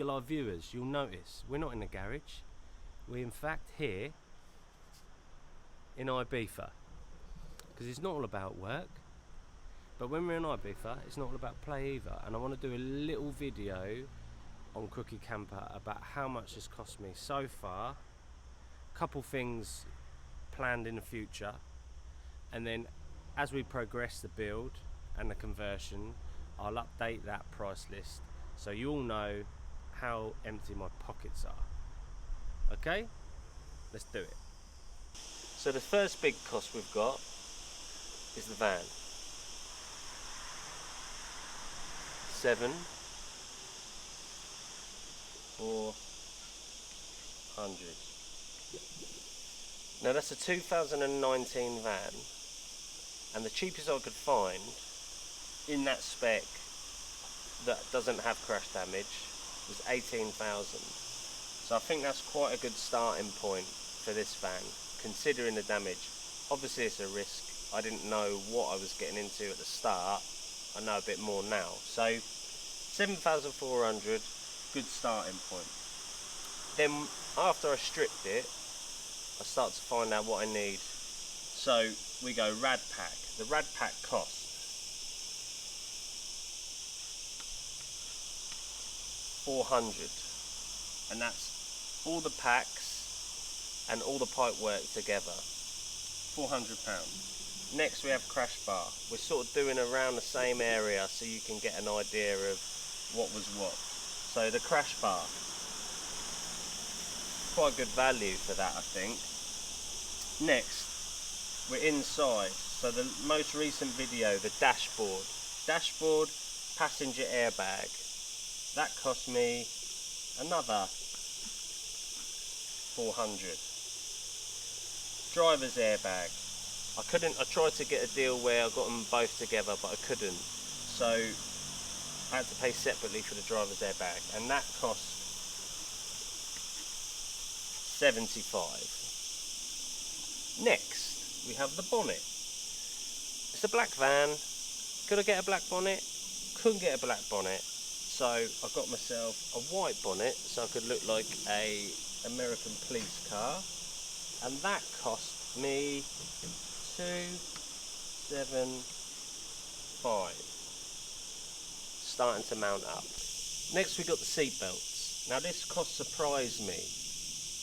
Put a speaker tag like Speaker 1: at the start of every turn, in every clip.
Speaker 1: our viewers, you'll notice we're not in a garage. We're in fact here in Ibiza, because it's not all about work. But when we're in Ibiza, it's not all about play either. And I want to do a little video on Cookie Camper about how much this cost me so far, a couple things planned in the future, and then as we progress the build and the conversion, I'll update that price list so you all know how empty my pockets are. Okay, let's do it. So the first big cost we've got is the van. 7,400. Now that's a 2019 van, and the cheapest I could find in that spec that doesn't have crash damage was 18,000. So I think that's quite a good starting point for this van, considering the damage. Obviously it's a risk. I didn't know what I was getting into at the start. I know a bit more now. So 7,400, good starting point. Then after I stripped it, I start to find out what I need. So we go rad pack. The rad pack cost £400, and that's all the packs and all the pipe work together. £400. Next we have crash bar. We're sort of doing around the same area so you can get an idea of what was what. So the crash bar, quite good value for that, I think. Next we're inside. So the most recent video, the dashboard passenger airbag, that cost me another 400. Driver's airbag, I tried to get a deal where I got them both together, but I couldn't, so I had to pay separately for the driver's airbag, and that cost 75. Next we have the bonnet. It's a black van. Could I get a black bonnet? Couldn't get a black bonnet, so I got myself a white bonnet so I could look like a American police car, and that cost me 275. Starting to mount up. Next we got the seat belts. Now this cost surprised me.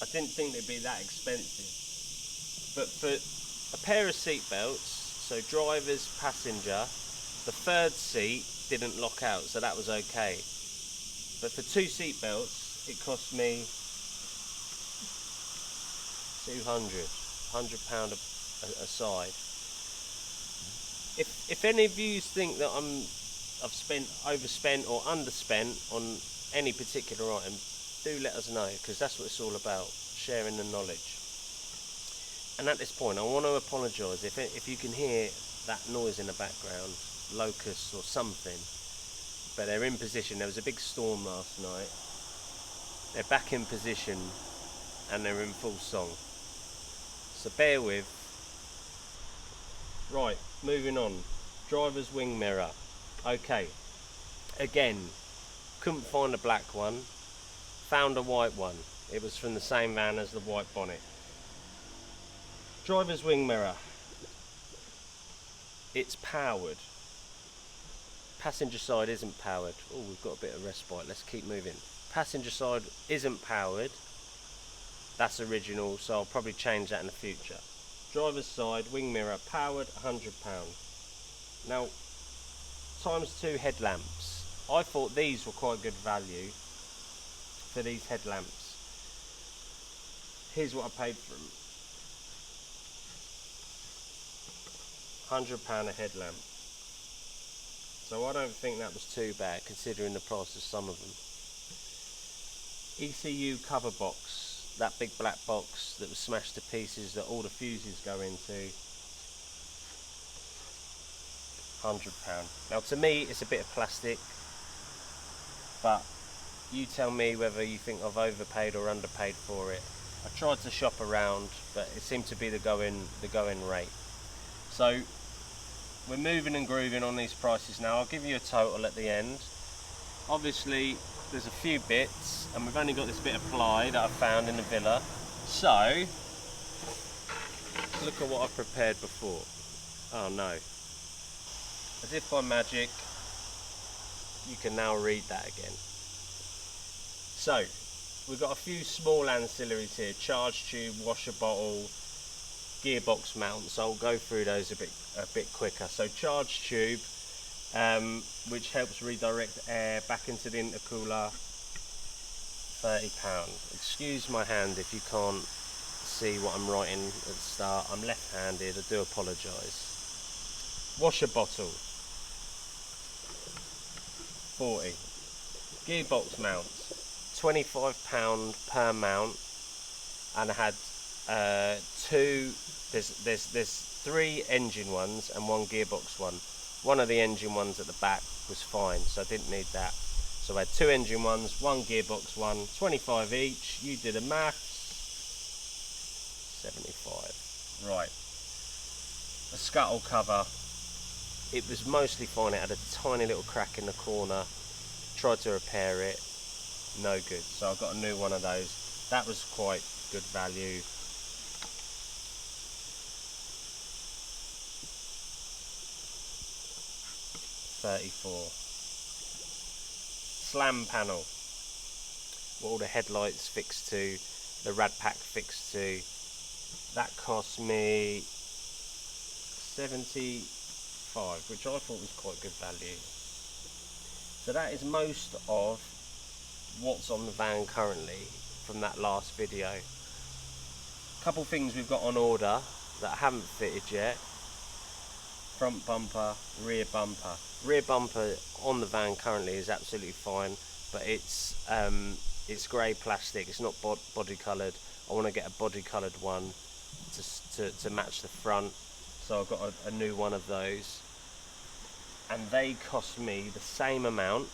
Speaker 1: I didn't think they'd be that expensive, but for a pair of seat belts, so driver's, passenger, the third seat didn't lock out, so that was okay. But for two seat belts, it cost me £100 a side. If any of you think that I've overspent or underspent on any particular item, do let us know, because that's what it's all about, sharing the knowledge. And at this point I want to apologise if you can hear that noise in the background, locusts or something, but they're in position. There was a big storm last night. They're back in position and they're in full song, so bear with. Right, moving on. Driver's wing mirror. Okay, again, couldn't find a black one, found a white one. It was from the same van as the white bonnet. Driver's wing mirror, it's powered. Passenger side isn't powered. Oh, we've got a bit of respite, let's keep moving. Passenger side isn't powered, that's original, so I'll probably change that in the future. Driver's side wing mirror powered, £100. Now ×2 headlamps. I thought these were quite good value for these headlamps. Here's what I paid for them. £100 a headlamp. So I don't think that was too bad considering the price of some of them. ECU cover box, that big black box that was smashed to pieces that all the fuses go into, £100. Now to me it's a bit of plastic, but you tell me whether you think I've overpaid or underpaid for it. I tried to shop around, but it seemed to be the going rate. So we're moving and grooving on these prices now. I'll give you a total at the end. Obviously there's a few bits, and we've only got this bit of ply that I found in the villa. So, look at what I've prepared before. Oh no. As if by magic, you can now read that again. So, we've got a few small ancillaries here: charge tube, washer bottle, gearbox mounts. I'll go through those a bit quicker. So charge tube, which helps redirect air back into the intercooler, £30. Excuse my hand if you can't see what I'm writing at the start. I'm left-handed, I do apologise. Washer bottle, 40. Gearbox mounts, £25 per mount, and I had two. There's 3 engine ones and 1 gearbox one. One of the engine ones at the back was fine, so I didn't need that. So I had 2 engine ones, 1 gearbox one, 25 each. You did the maths. 75. Right. A scuttle cover. It was mostly fine. It had a tiny little crack in the corner. Tried to repair it. No good. So I got a new one of those. That was quite good value. £34. Slam panel. What all the headlights fixed to, the rad pack fixed to. That cost me 75, which I thought was quite good value. So that is most of what's on the van currently from that last video. A couple things we've got on order that I haven't fitted yet. Front bumper, rear bumper. Rear bumper on the van currently is absolutely fine, but it's grey plastic. It's not body coloured. I want to get a body coloured one to match the front. So I've got a new one of those, and they cost me the same amount.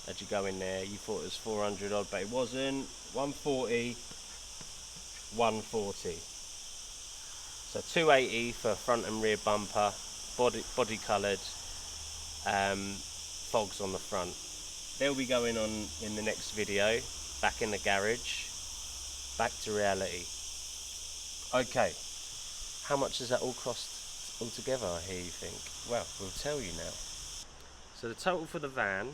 Speaker 1: As you go in there, you thought it was 400 odd, but it wasn't. 140, 140. So 280 for front and rear bumper, body coloured, fogs on the front. They'll be going on in the next video, back in the garage, back to reality. Okay, how much does that all cost altogether, I hear you think? Well, we'll tell you now. So the total for the van,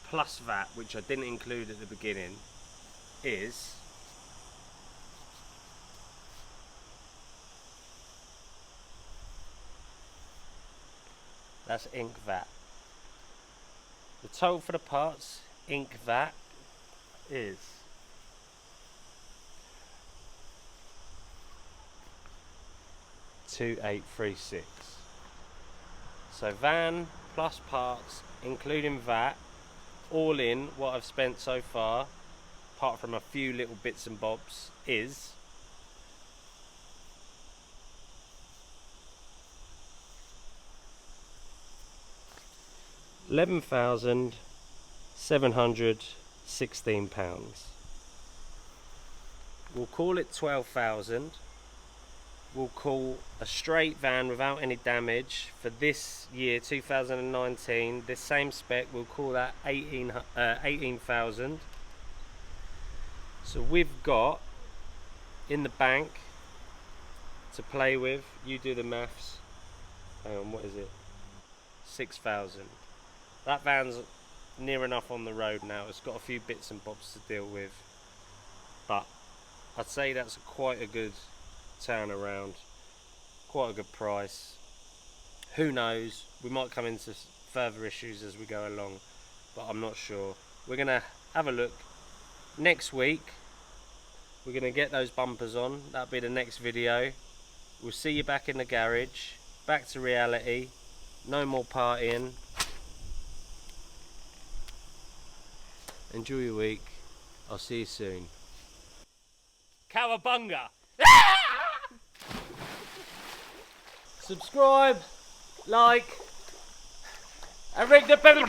Speaker 1: plus VAT, which I didn't include at the beginning, is that's Inc. VAT. The total for the parts, Inc. VAT, is £2,836. So van plus parts, including VAT, all in what I've spent so far, apart from a few little bits and bobs, is £11,716. We'll call it 12,000. We'll call a straight van without any damage for this year, 2019, this same spec, we'll call that 18,000. So we've got in the bank to play with, you do the maths, hang on, what is it, 6,000. That van's near enough on the road now. It's got a few bits and bobs to deal with, but I'd say that's quite a good turnaround, quite a good price. Who knows, we might come into further issues as we go along, but I'm not sure. We're gonna have a look next week. We're gonna get those bumpers on. That'll be the next video. We'll see you back in the garage, back to reality. No more partying. Enjoy your week. I'll see you soon. Cowabunga! Subscribe, like, and ring the bell.